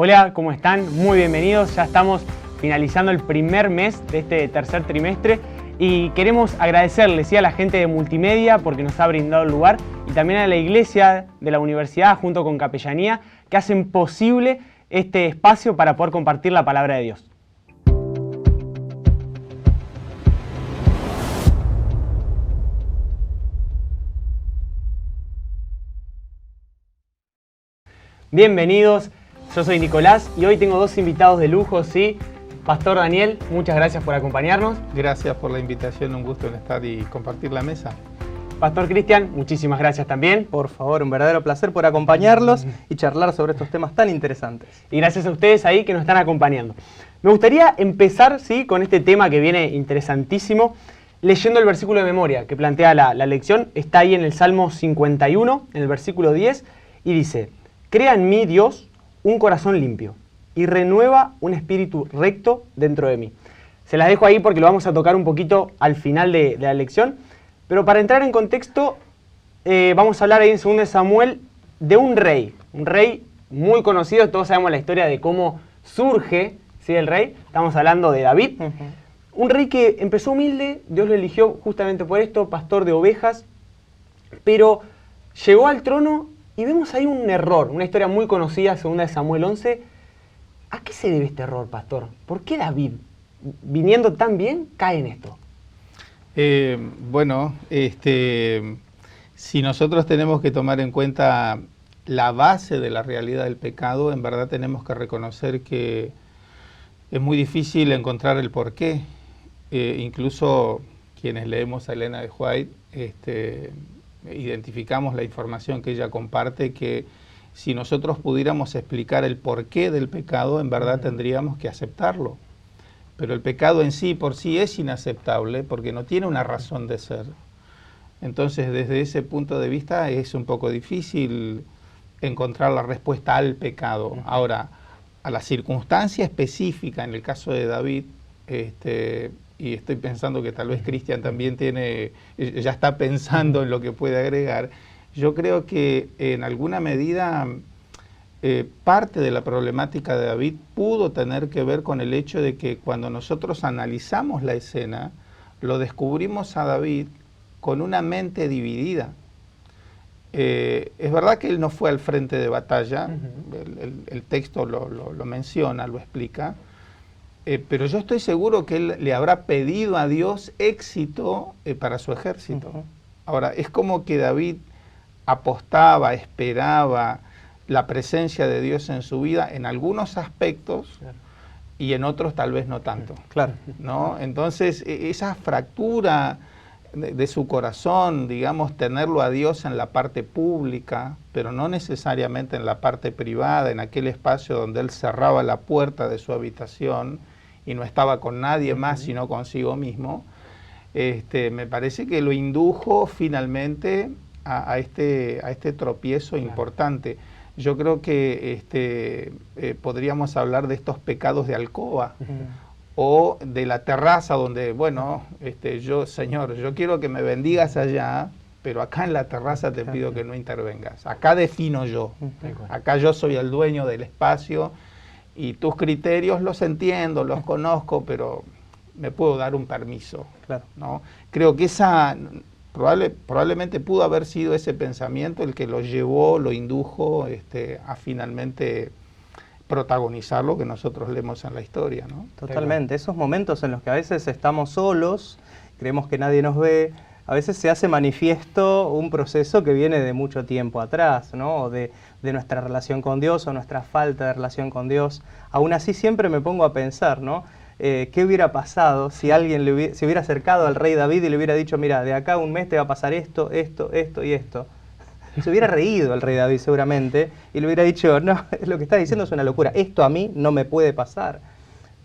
Hola, ¿cómo están? Muy bienvenidos. Ya estamos finalizando el primer mes de este tercer trimestre y queremos agradecerles a la gente de Multimedia porque nos ha brindado el lugar y también a la iglesia de la universidad junto con Capellanía que hacen posible este espacio para poder compartir la palabra de Dios. Bienvenidos, yo soy Nicolás y hoy tengo dos invitados de lujo, ¿sí? Pastor Daniel, muchas gracias por acompañarnos. Gracias por la invitación, un gusto en estar y compartir la mesa. Pastor Cristian, muchísimas gracias también. Por favor, un verdadero placer por acompañarlos y charlar sobre estos temas tan interesantes. Y gracias a ustedes ahí que nos están acompañando. Me gustaría empezar, ¿sí?, con este tema que viene interesantísimo, leyendo el versículo de memoria que plantea la lección. Está ahí en el Salmo 51, en el versículo 10, y dice: Crea en mí, Dios, un corazón limpio y renueva un espíritu recto dentro de mí. Se las dejo ahí porque lo vamos a tocar un poquito al final de la lección. Pero para entrar en contexto, vamos a hablar ahí en 2 Samuel de un rey muy conocido. Todos sabemos la historia de cómo surge, ¿sí?, el rey. Estamos hablando de David. Un rey que empezó humilde, Dios lo eligió justamente por esto, pastor de ovejas, pero llegó al trono y vemos ahí un error, una historia muy conocida, 2 Samuel 11. ¿A qué se debe este error, pastor? ¿Por qué David, viniendo tan bien, cae en esto? Si nosotros tenemos que tomar en cuenta la base de la realidad del pecado, en verdad tenemos que reconocer que es muy difícil encontrar el porqué. Incluso quienes leemos a Elena de White, identificamos la información que ella comparte, que si nosotros pudiéramos explicar el porqué del pecado, en verdad tendríamos que aceptarlo. Pero el pecado en sí, por sí, es inaceptable porque no tiene una razón de ser. Entonces, desde ese punto de vista, es un poco difícil encontrar la respuesta al pecado. Ahora, a la circunstancia específica, en el caso de David, y estoy pensando que tal vez Cristian también ya está pensando en lo que puede agregar, yo creo que en alguna medida parte de la problemática de David pudo tener que ver con el hecho de que cuando nosotros analizamos la escena, lo descubrimos a David con una mente dividida. Es verdad que él no fue al frente de batalla, el texto lo menciona, lo explica, pero yo estoy seguro que él le habrá pedido a Dios éxito para su ejército. Ahora, es como que David apostaba, esperaba la presencia de Dios en su vida en algunos aspectos, y en otros tal vez no tanto. ¿No? Entonces, esa fractura de su corazón, digamos, tenerlo a Dios en la parte pública, pero no necesariamente en la parte privada, en aquel espacio donde él cerraba la puerta de su habitación y no estaba con nadie más sino consigo mismo, me parece que lo indujo finalmente a este tropiezo importante. Yo creo que podríamos hablar de estos pecados de alcoba o de la terraza donde, bueno, Señor, yo quiero que me bendigas allá, pero acá en la terraza te pido que no intervengas. Acá defino yo, acá yo soy el dueño del espacio y tus criterios los entiendo, los conozco, pero me puedo dar un permiso, ¿no? Creo que probablemente pudo haber sido ese pensamiento el que lo llevó, lo indujo a finalmente protagonizar lo que nosotros leemos en la historia, ¿no? Totalmente, esos momentos en los que a veces estamos solos, creemos que nadie nos ve, a veces se hace manifiesto un proceso que viene de mucho tiempo atrás, ¿no? O de nuestra relación con Dios o nuestra falta de relación con Dios. Aún así siempre me pongo a pensar, ¿no? ¿Qué hubiera pasado si alguien se hubiera acercado al rey David y le hubiera dicho: mira, de acá a un mes te va a pasar esto, esto, esto y esto? Se hubiera reído el rey David seguramente y le hubiera dicho: no, lo que estás diciendo es una locura, esto a mí no me puede pasar.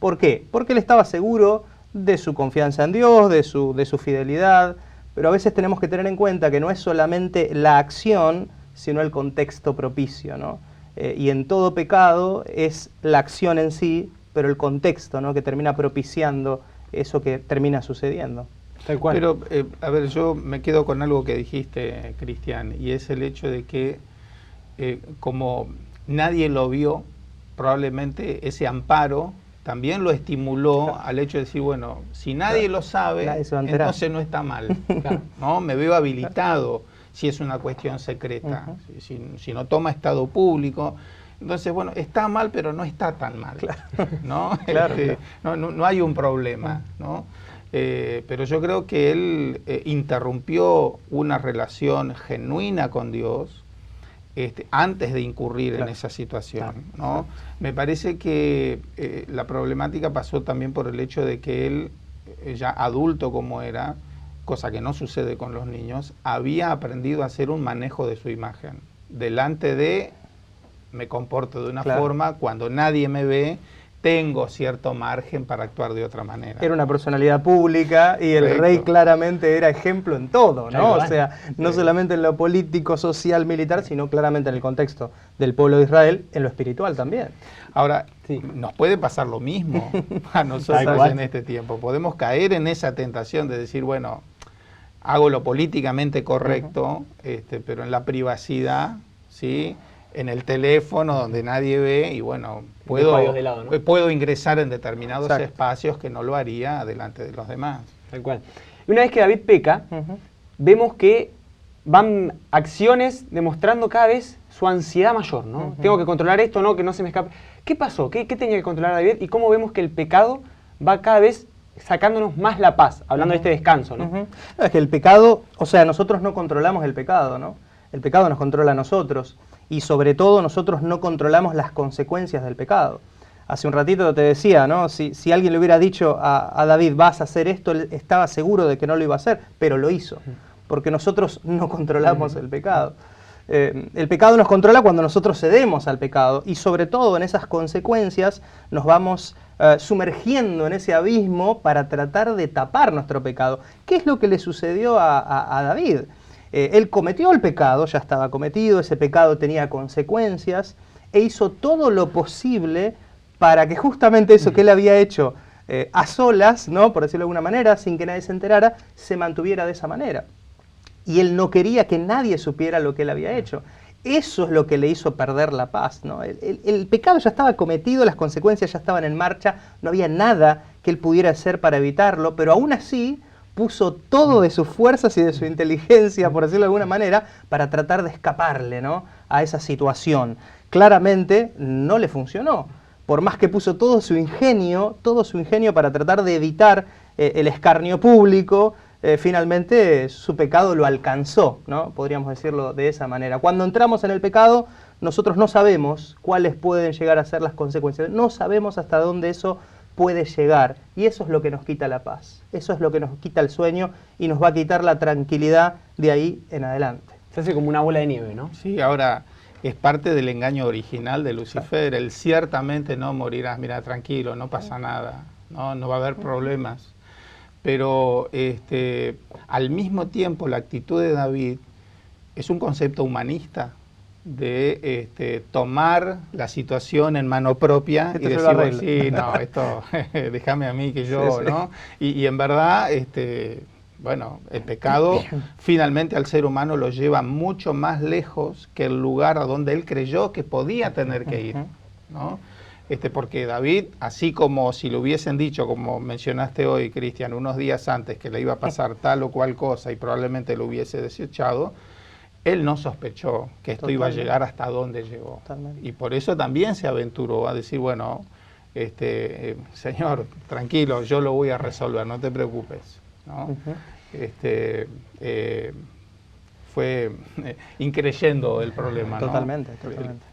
¿Por qué? Porque él estaba seguro de su confianza en Dios, de su fidelidad, pero a veces tenemos que tener en cuenta que no es solamente la acción, sino el contexto propicio, ¿no? Y en todo pecado es la acción en sí, pero el contexto, ¿no?, que termina propiciando eso que termina sucediendo. Tal cual. Pero, a ver, yo me quedo con algo que dijiste, Cristian, y es el hecho de que como nadie lo vio, probablemente ese amparo también lo estimuló al hecho de decir, bueno, si nadie lo sabe, nadie se va a enterar. entonces no está mal, ¿no? Me veo habilitado si es una cuestión secreta, si no toma estado público. Entonces, bueno, está mal, pero no está tan mal, ¿no? Claro. No hay un problema, ¿no? Pero yo creo que él interrumpió una relación genuina con Dios antes de incurrir en esa situación, ¿no? Me parece que la problemática pasó también por el hecho de que él, ya adulto como era, cosa que no sucede con los niños, había aprendido a hacer un manejo de su imagen. Delante de, me comporto de una forma, cuando nadie me ve, tengo cierto margen para actuar de otra manera. Era una personalidad pública y el rey claramente era ejemplo en todo, ¿no? O sea, no solamente en lo político, social, militar, sino claramente en el contexto del pueblo de Israel, en lo espiritual también. Ahora, nos puede pasar lo mismo a nosotros en este tiempo. Podemos caer en esa tentación de decir, bueno, hago lo políticamente correcto, pero en la privacidad, ¿sí?, en el teléfono donde nadie ve, y bueno, puedo ingresar en determinados espacios que no lo haría delante de los demás. Tal cual. Y una vez que David peca, vemos que van acciones demostrando cada vez su ansiedad mayor, ¿no? Tengo que controlar esto, ¿no? Que no se me escape. ¿Qué pasó? ¿Qué tenía que controlar David? Y cómo vemos que el pecado va cada vez sacándonos más la paz, hablando de este descanso, ¿no? Es que el pecado, o sea, nosotros no controlamos el pecado, ¿no? El pecado nos controla a nosotros. Y sobre todo nosotros no controlamos las consecuencias del pecado. Hace un ratito te decía, ¿no? Si alguien le hubiera dicho a David, vas a hacer esto, él estaba seguro de que no lo iba a hacer, pero lo hizo, porque nosotros no controlamos el pecado. El pecado nos controla cuando nosotros cedemos al pecado, y sobre todo en esas consecuencias nos vamos sumergiendo en ese abismo para tratar de tapar nuestro pecado. ¿Qué es lo que le sucedió a David? Él cometió el pecado, ya estaba cometido, ese pecado tenía consecuencias, e hizo todo lo posible para que justamente eso que él había hecho a solas, ¿no?, por decirlo de alguna manera, sin que nadie se enterara, se mantuviera de esa manera. Y él no quería que nadie supiera lo que él había hecho. Eso es lo que le hizo perder la paz, ¿no? El pecado ya estaba cometido, las consecuencias ya estaban en marcha, no había nada que él pudiera hacer para evitarlo, pero aún así puso todo de sus fuerzas y de su inteligencia, por decirlo de alguna manera, para tratar de escaparle, ¿no?, a esa situación. Claramente no le funcionó. Por más que puso todo su ingenio para tratar de evitar el escarnio público, finalmente su pecado lo alcanzó, ¿no? Podríamos decirlo de esa manera. Cuando entramos en el pecado, nosotros no sabemos cuáles pueden llegar a ser las consecuencias, no sabemos hasta dónde eso puede llegar, y eso es lo que nos quita la paz, eso es lo que nos quita el sueño y nos va a quitar la tranquilidad de ahí en adelante. Se hace como una bola de nieve, ¿no? Sí, ahora es parte del engaño original de Lucifer, el ciertamente no morirás, mira, tranquilo, no pasa nada, no va a haber problemas. Pero al mismo tiempo la actitud de David es un concepto humanista, de tomar la situación en mano propia y decir, sí, no, esto déjame a mí que yo, ¿no? Y en verdad, bueno, el pecado finalmente al ser humano lo lleva mucho más lejos que el lugar a donde él creyó que podía tener que ir, ¿no? Porque David, así como si le hubiesen dicho, como mencionaste hoy, Cristian, unos días antes que le iba a pasar tal o cual cosa y probablemente lo hubiese desechado, él no sospechó que esto iba a llegar hasta donde llegó. Y por eso también se aventuró a decir, bueno, Señor, tranquilo, yo lo voy a resolver, no te preocupes, ¿no? Fue increyendo el problema, ¿no? Totalmente.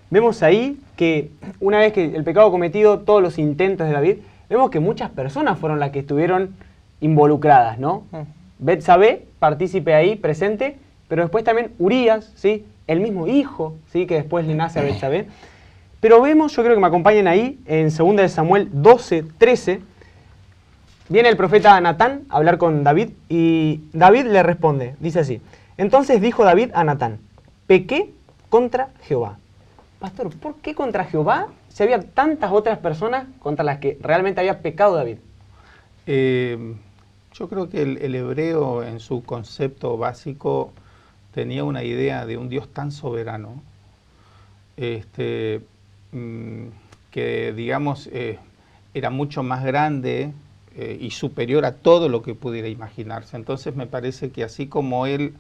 Vemos ahí que una vez que el pecado cometido, todos los intentos de David, vemos que muchas personas fueron las que estuvieron involucradas, ¿no? Betsabé, partícipe ahí, presente, pero después también Urías, ¿sí?, el mismo hijo, ¿sí?, que después le nace a Betsabé. Pero vemos, yo creo que me acompañen ahí, en 2 de Samuel 12:13, viene el profeta Natán a hablar con David, y David le responde, dice así: entonces dijo David a Natán, pequé contra Jehová. Pastor, ¿por qué contra Jehová si había tantas otras personas contra las que realmente había pecado David? Yo creo que el hebreo en su concepto básico tenía una idea de un Dios tan soberano, digamos, era mucho más grande y superior a todo lo que pudiera imaginarse. Entonces me parece que así como él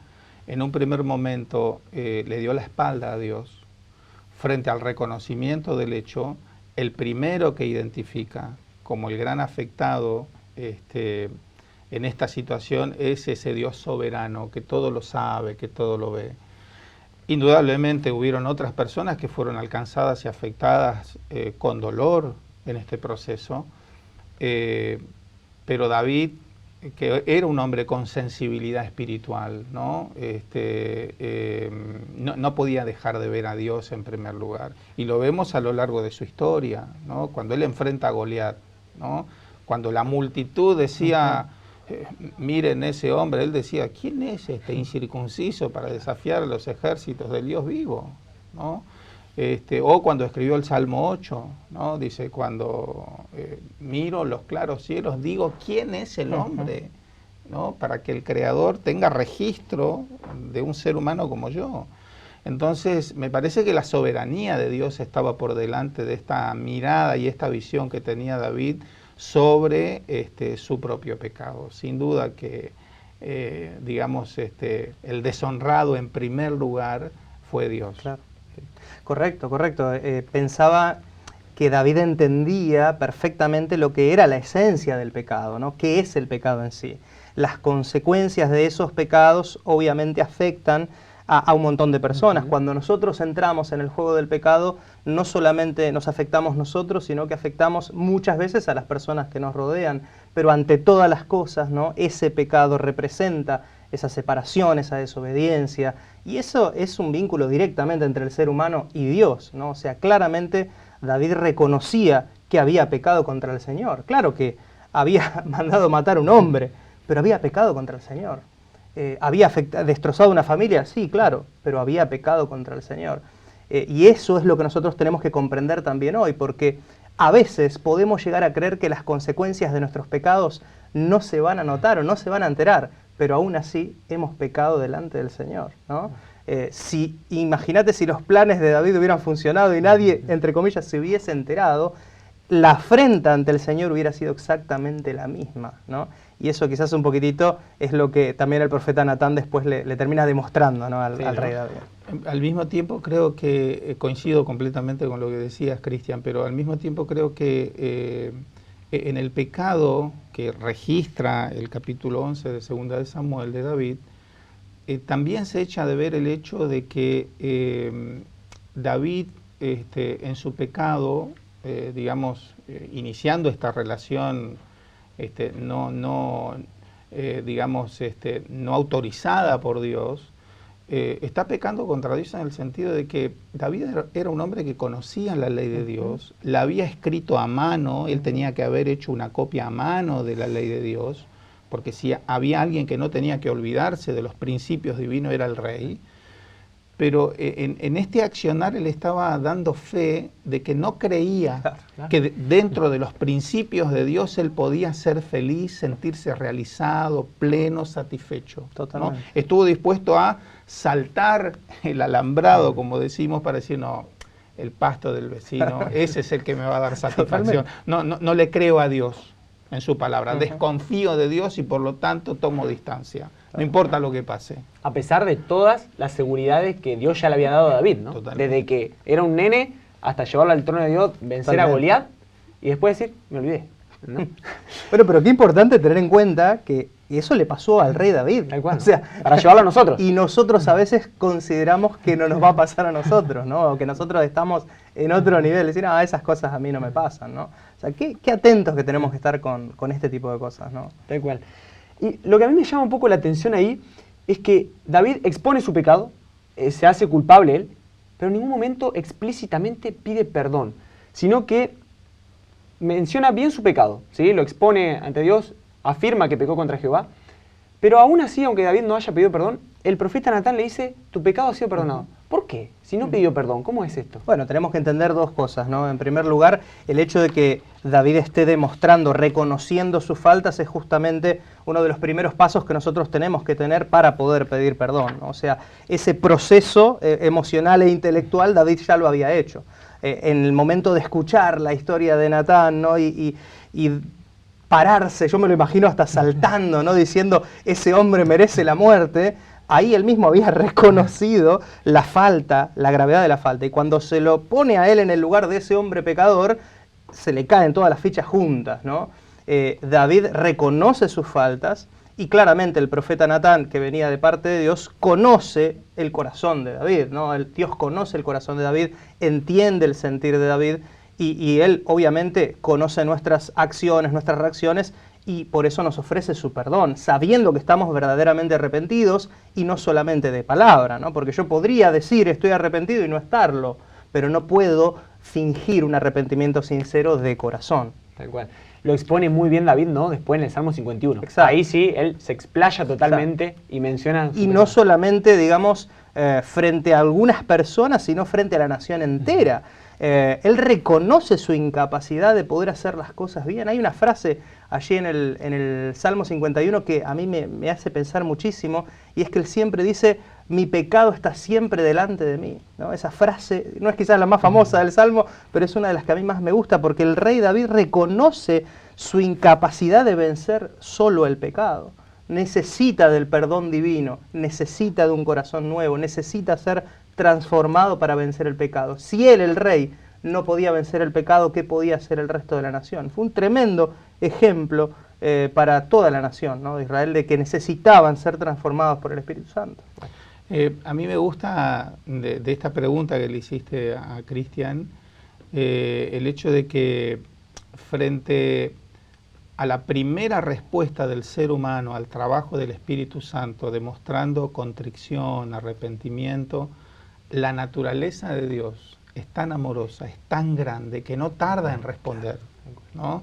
en un primer momento le dio la espalda a Dios frente al reconocimiento del hecho, el primero que identifica como el gran afectado en esta situación es ese Dios soberano, que todo lo sabe, que todo lo ve. Indudablemente hubieron otras personas que fueron alcanzadas y afectadas con dolor en este proceso, pero David, que era un hombre con sensibilidad espiritual, ¿no? No podía dejar de ver a Dios en primer lugar. Y lo vemos a lo largo de su historia, ¿no? Cuando él enfrenta a Goliat, ¿no? Cuando la multitud decía, miren ese hombre, él decía, ¿quién es este incircunciso para desafiar a los ejércitos del Dios vivo? ¿No? O cuando escribió el Salmo 8, ¿no? Dice, cuando miro los claros cielos, digo, ¿quién es el hombre? ¿No? Para que el Creador tenga registro de un ser humano como yo. Entonces, me parece que la soberanía de Dios estaba por delante de esta mirada y esta visión que tenía David sobre su propio pecado. Sin duda que, digamos, el deshonrado en primer lugar fue Dios. Claro. Correcto, correcto. Pensaba que David entendía perfectamente lo que era la esencia del pecado, ¿no? ¿Qué es el pecado en sí? Las consecuencias de esos pecados obviamente afectan a un montón de personas. Cuando nosotros entramos en el juego del pecado, no solamente nos afectamos nosotros, sino que afectamos muchas veces a las personas que nos rodean. Pero ante todas las cosas, ¿no? Ese pecado representa esa separación, esa desobediencia, y eso es un vínculo directamente entre el ser humano y Dios, ¿no? O sea, claramente David reconocía que había pecado contra el Señor. Claro que había mandado matar a un hombre, pero había pecado contra el Señor. ¿Había destrozado una familia? Sí, claro, pero había pecado contra el Señor. Y eso es lo que nosotros tenemos que comprender también hoy, porque a veces podemos llegar a creer que las consecuencias de nuestros pecados no se van a notar o no se van a enterar, pero aún así hemos pecado delante del Señor, ¿no? Imagínate si los planes de David hubieran funcionado y nadie, entre comillas, se hubiese enterado, la afrenta ante el Señor hubiera sido exactamente la misma, ¿no? Y eso quizás un poquitito es lo que también el profeta Natán después le termina demostrando, ¿no? al rey David. Al mismo tiempo creo que, coincido completamente con lo que decías, Cristian, pero al mismo tiempo creo que en el pecado que registra el capítulo 11 de Segunda de Samuel de David, también se echa de ver el hecho de que David en su pecado, digamos, iniciando esta relación no autorizada por Dios, está pecando contra Dios en el sentido de que David era un hombre que conocía la ley de Dios, la había escrito a mano, él tenía que haber hecho una copia a mano de la ley de Dios, porque si había alguien que no tenía que olvidarse de los principios divinos era el rey. Pero en este accionar él estaba dando fe de que no creía que dentro de los principios de Dios él podía ser feliz, sentirse realizado, pleno, satisfecho, ¿no? Estuvo dispuesto a saltar el alambrado, como decimos, para decir, no, el pasto del vecino, ese es el que me va a dar satisfacción. No le creo a Dios en su palabra, desconfío de Dios y por lo tanto tomo distancia. No importa lo que pase. A pesar de todas las seguridades que Dios ya le había dado a David, ¿no? Totalmente. Desde que era un nene hasta llevarlo al trono de Dios, vencer a Goliat y después decir, me olvidé, ¿no? Bueno, pero qué importante tener en cuenta que eso le pasó al rey David. Tal cual. O sea, para llevarlo a nosotros. Y nosotros a veces consideramos que no nos va a pasar a nosotros, ¿no? O que nosotros estamos en otro nivel, decir, esas cosas a mí no me pasan, ¿no? O sea, qué atentos que tenemos que estar con este tipo de cosas, ¿no? Tal cual. Y lo que a mí me llama un poco la atención ahí es que David expone su pecado, se hace culpable él, pero en ningún momento explícitamente pide perdón, sino que menciona bien su pecado, ¿sí? Lo expone ante Dios, afirma que pecó contra Jehová, pero aún así, aunque David no haya pedido perdón, el profeta Natán le dice, tu pecado ha sido perdonado. ¿Por qué? Si no pidió perdón, ¿cómo es esto? Bueno, tenemos que entender dos cosas, ¿no? En primer lugar, el hecho de que David esté demostrando, reconociendo sus faltas es justamente uno de los primeros pasos que nosotros tenemos que tener para poder pedir perdón, ¿no? O sea, ese proceso emocional e intelectual David ya lo había hecho. en el momento de escuchar la historia de Natán, ¿no? y pararse, yo me lo imagino hasta saltando, ¿no? Diciendo, ese hombre merece la muerte. Ahí él mismo había reconocido la falta, la gravedad de la falta. Y cuando se lo pone a él en el lugar de ese hombre pecador, se le caen todas las fichas juntas, ¿no? David reconoce sus faltas y claramente el profeta Natán, que venía de parte de Dios, conoce el corazón de David, ¿no? Dios conoce el corazón de David, entiende el sentir de David y él obviamente conoce nuestras acciones, nuestras reacciones, y por eso nos ofrece su perdón, sabiendo que estamos verdaderamente arrepentidos y no solamente de palabra, ¿no? Porque yo podría decir estoy arrepentido y no estarlo, pero no puedo fingir un arrepentimiento sincero de corazón. Tal cual. Lo expone muy bien David, ¿no? Después en el Salmo 51. Exacto. Ahí sí, él se explaya totalmente. Exacto. Y menciona... Y no solamente, digamos, frente a algunas personas, sino frente a la nación entera. Él reconoce su incapacidad de poder hacer las cosas bien. Hay una frase allí en el Salmo 51 que a mí me hace pensar muchísimo, y es que él siempre dice, mi pecado está siempre delante de mí, ¿no? Esa frase no es quizás la más famosa del Salmo, pero es una de las que a mí más me gusta, porque el rey David reconoce su incapacidad de vencer solo el pecado. Necesita del perdón divino, necesita de un corazón nuevo, necesita ser transformado para vencer el pecado. Si él, el rey, no podía vencer el pecado, ¿qué podía hacer el resto de la nación? Fue un tremendo ejemplo para toda la nación, ¿no? de Israel, de que necesitaban ser transformados por el Espíritu Santo. A mí me gusta de esta pregunta que le hiciste a Cristian, el hecho de que frente a la primera respuesta del ser humano al trabajo del Espíritu Santo, demostrando contrición, arrepentimiento, la naturaleza de Dios es tan amorosa, es tan grande, que no tarda en responder, ¿no?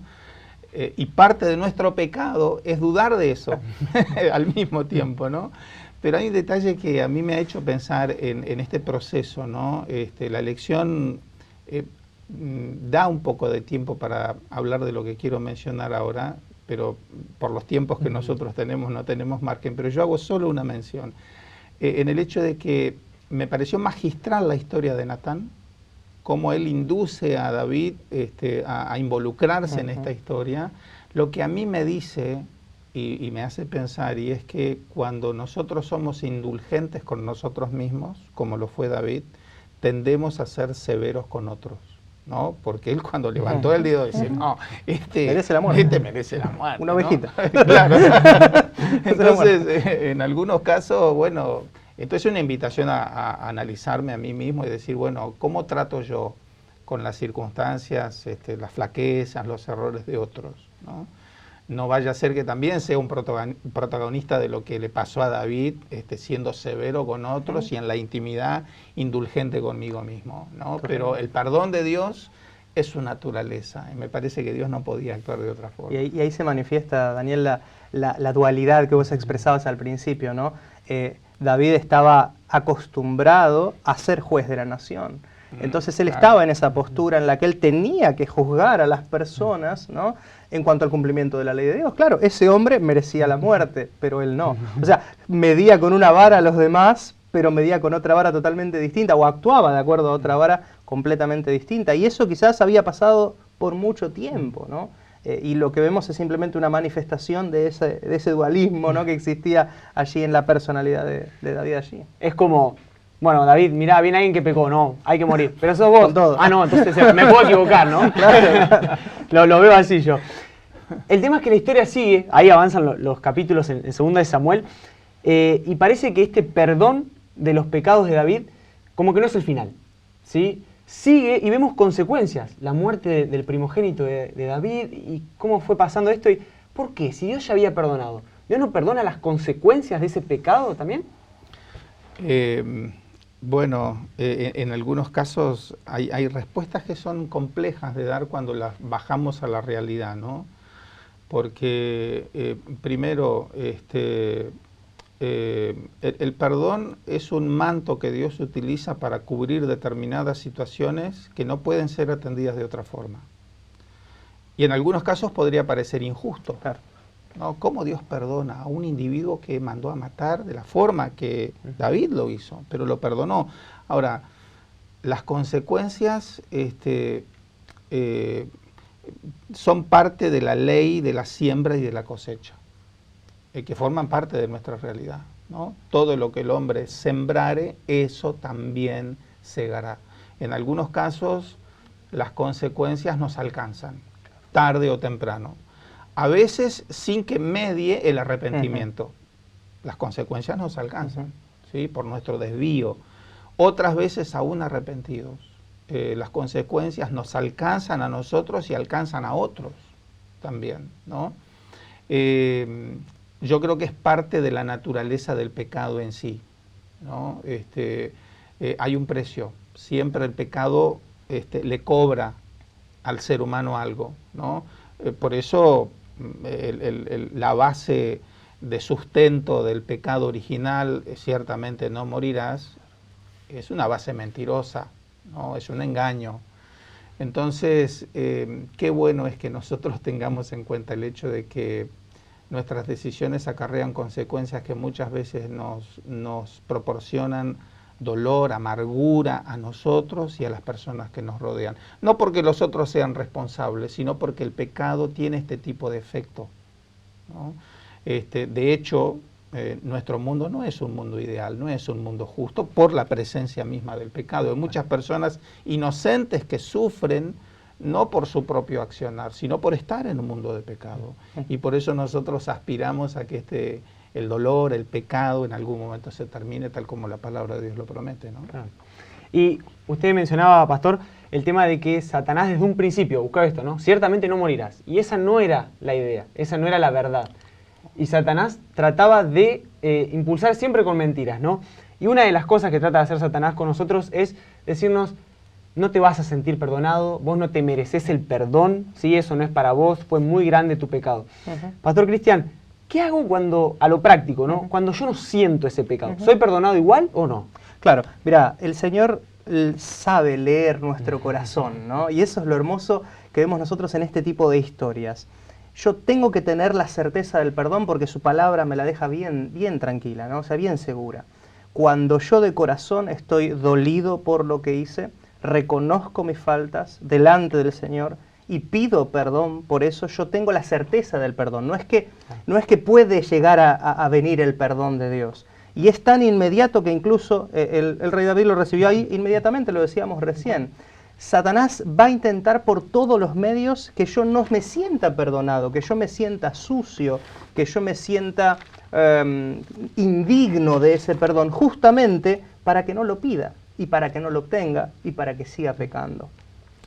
Y parte de nuestro pecado es dudar de eso al mismo tiempo, ¿no? Pero hay un detalle que a mí me ha hecho pensar en este proceso, ¿no? La lección da un poco de tiempo para hablar de lo que quiero mencionar ahora, pero por los tiempos que nosotros tenemos no tenemos margen, pero yo hago solo una mención, en el hecho de que me pareció magistral la historia de Natán, cómo él induce a David a involucrarse en esta historia, lo que a mí me dice y me hace pensar, y es que cuando nosotros somos indulgentes con nosotros mismos, como lo fue David, tendemos a ser severos con otros, ¿no? Porque él cuando levantó el dedo dice, no, merece la muerte. Merece la muerte. Una ovejita. ¿No? Claro. Entonces, en algunos casos, bueno, esto es una invitación a analizarme a mí mismo y decir, bueno, ¿cómo trato yo con las circunstancias, las flaquezas, los errores de otros, ¿no? No vaya a ser que también sea un protagonista de lo que le pasó a David, siendo severo con otros y en la intimidad indulgente conmigo mismo, ¿no? Pero el perdón de Dios es su naturaleza y me parece que Dios no podía actuar de otra forma. Y ahí se manifiesta, Daniel, la dualidad que vos expresabas al principio, ¿no? David estaba acostumbrado a ser juez de la nación. Entonces él estaba en esa postura en la que él tenía que juzgar a las personas, ¿no? En cuanto al cumplimiento de la ley de Dios. Claro, ese hombre merecía la muerte, pero él no. O sea, medía con una vara a los demás, pero medía con otra vara totalmente distinta, o actuaba de acuerdo a otra vara completamente distinta. Y eso quizás había pasado por mucho tiempo, ¿no? Y lo que vemos es simplemente una manifestación de ese dualismo, ¿no? Que existía allí en la personalidad de David allí. Es como... Bueno, David, mirá, viene alguien que pecó, no, hay que morir. Pero sos vos. Con todo. Ah, no, entonces me puedo equivocar, ¿no? Claro. Lo veo así yo. El tema es que la historia sigue, ahí avanzan los capítulos en 2 de Samuel, y parece que este perdón de los pecados de David, como que no es el final, ¿sí? Sigue y vemos consecuencias, la muerte del primogénito de David, y cómo fue pasando esto, y ¿por qué? Si Dios ya había perdonado, ¿Dios no perdona las consecuencias de ese pecado también? Bueno, en algunos casos hay respuestas que son complejas de dar cuando las bajamos a la realidad, ¿no? Porque primero, el perdón es un manto que Dios utiliza para cubrir determinadas situaciones que no pueden ser atendidas de otra forma. Y en algunos casos podría parecer injusto. Claro. ¿No? ¿Cómo Dios perdona a un individuo que mandó a matar de la forma que David lo hizo? Pero lo perdonó. Ahora, las consecuencias son parte de la ley de la siembra y de la cosecha, que forman parte de nuestra realidad, ¿no? Todo lo que el hombre sembrare, eso también segará. En algunos casos, las consecuencias nos alcanzan, tarde o temprano. A veces, sin que medie el arrepentimiento. Las consecuencias nos alcanzan, ¿sí? Por nuestro desvío. Otras veces, aún arrepentidos. Las consecuencias nos alcanzan a nosotros y alcanzan a otros también, ¿no? Yo creo que es parte de la naturaleza del pecado en sí, ¿no? Hay un precio. Siempre el pecado le cobra al ser humano algo, ¿no? Por eso la base de sustento del pecado original, ciertamente no morirás, es una base mentirosa, ¿no? Es un engaño. Entonces, qué bueno es que nosotros tengamos en cuenta el hecho de que nuestras decisiones acarrean consecuencias que muchas veces nos proporcionan dolor, amargura a nosotros y a las personas que nos rodean. No porque los otros sean responsables, sino porque el pecado tiene este tipo de efecto, ¿no? De hecho, nuestro mundo no es un mundo ideal, no es un mundo justo por la presencia misma del pecado. Hay muchas personas inocentes que sufren no por su propio accionar, sino por estar en un mundo de pecado. Y por eso nosotros aspiramos a que el dolor, el pecado, en algún momento se termine tal como la palabra de Dios lo promete, ¿no? Claro. Y usted mencionaba, pastor, el tema de que Satanás desde un principio buscaba esto, ¿no? Ciertamente no morirás. Y esa no era la idea, esa no era la verdad. Y Satanás trataba de impulsar siempre con mentiras, ¿no? Y una de las cosas que trata de hacer Satanás con nosotros es decirnos: no te vas a sentir perdonado, vos no te mereces el perdón, ¿sí? Eso no es para vos, fue muy grande tu pecado. Pastor Cristian, ¿qué hago cuando, a lo práctico, ¿no? Cuando yo no siento ese pecado? ¿Soy perdonado igual o no? Claro, mira, el Señor sabe leer nuestro corazón, ¿no? Y eso es lo hermoso que vemos nosotros en este tipo de historias. Yo tengo que tener la certeza del perdón porque su palabra me la deja bien, bien tranquila, ¿no? O sea, bien segura. Cuando yo de corazón estoy dolido por lo que hice, reconozco mis faltas delante del Señor y pido perdón por eso, yo tengo la certeza del perdón. No es que puede llegar a venir el perdón de Dios. Y es tan inmediato que incluso el rey David lo recibió ahí inmediatamente, lo decíamos recién. Satanás va a intentar por todos los medios que yo no me sienta perdonado, que yo me sienta sucio, que yo me sienta indigno de ese perdón, justamente para que no lo pida y para que no lo obtenga y para que siga pecando.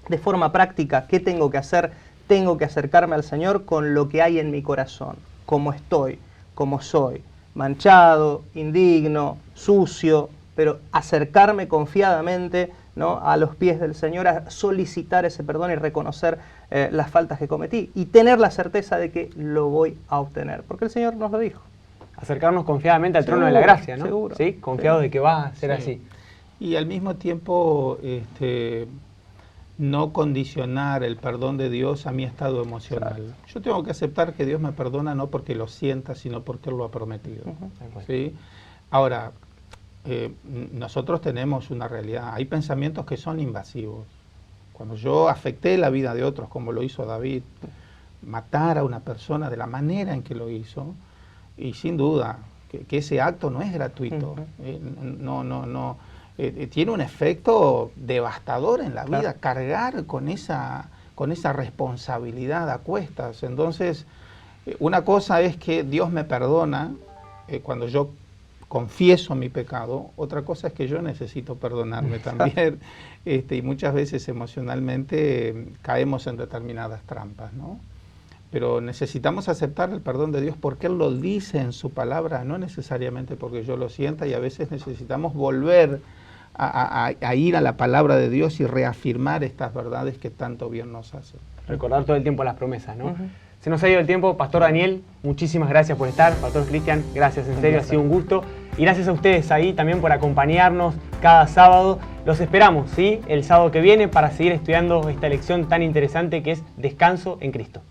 De forma práctica, ¿qué tengo que hacer? Tengo que acercarme al Señor con lo que hay en mi corazón, como estoy, como soy, manchado, indigno, sucio, pero acercarme confiadamente, ¿no?, a los pies del Señor, a solicitar ese perdón y reconocer las faltas que cometí y tener la certeza de que lo voy a obtener, porque el Señor nos lo dijo. Acercarnos confiadamente al trono de la gracia, ¿no? Seguro. ¿Sí? Confiados de que va a ser así. Y al mismo tiempo, no condicionar el perdón de Dios a mi estado emocional. Claro. Yo tengo que aceptar que Dios me perdona no porque lo sienta, sino porque Él lo ha prometido. ¿Sí? Ahora, nosotros tenemos una realidad. Hay pensamientos que son invasivos. Cuando yo afecté la vida de otros, como lo hizo David, matar a una persona de la manera en que lo hizo, y sin duda que ese acto no es gratuito. Tiene un efecto devastador en la vida, claro, cargar con esa responsabilidad a cuestas. Entonces, una cosa es que Dios me perdona cuando yo confieso mi pecado, otra cosa es que yo necesito perdonarme también, y muchas veces emocionalmente caemos en determinadas trampas, ¿no? Pero necesitamos aceptar el perdón de Dios porque Él lo dice en su palabra, no necesariamente porque yo lo sienta, y a veces necesitamos volver a ir a la palabra de Dios y reafirmar estas verdades que tanto bien nos hacen. Recordar todo el tiempo las promesas, ¿no? Se nos ha ido el tiempo. Pastor Daniel, muchísimas gracias por estar. Pastor Cristian, gracias, en serio, ha sido un gusto. Y gracias a ustedes ahí también por acompañarnos cada sábado. Los esperamos, ¿sí?, el sábado que viene para seguir estudiando esta lección tan interesante que es Descanso en Cristo.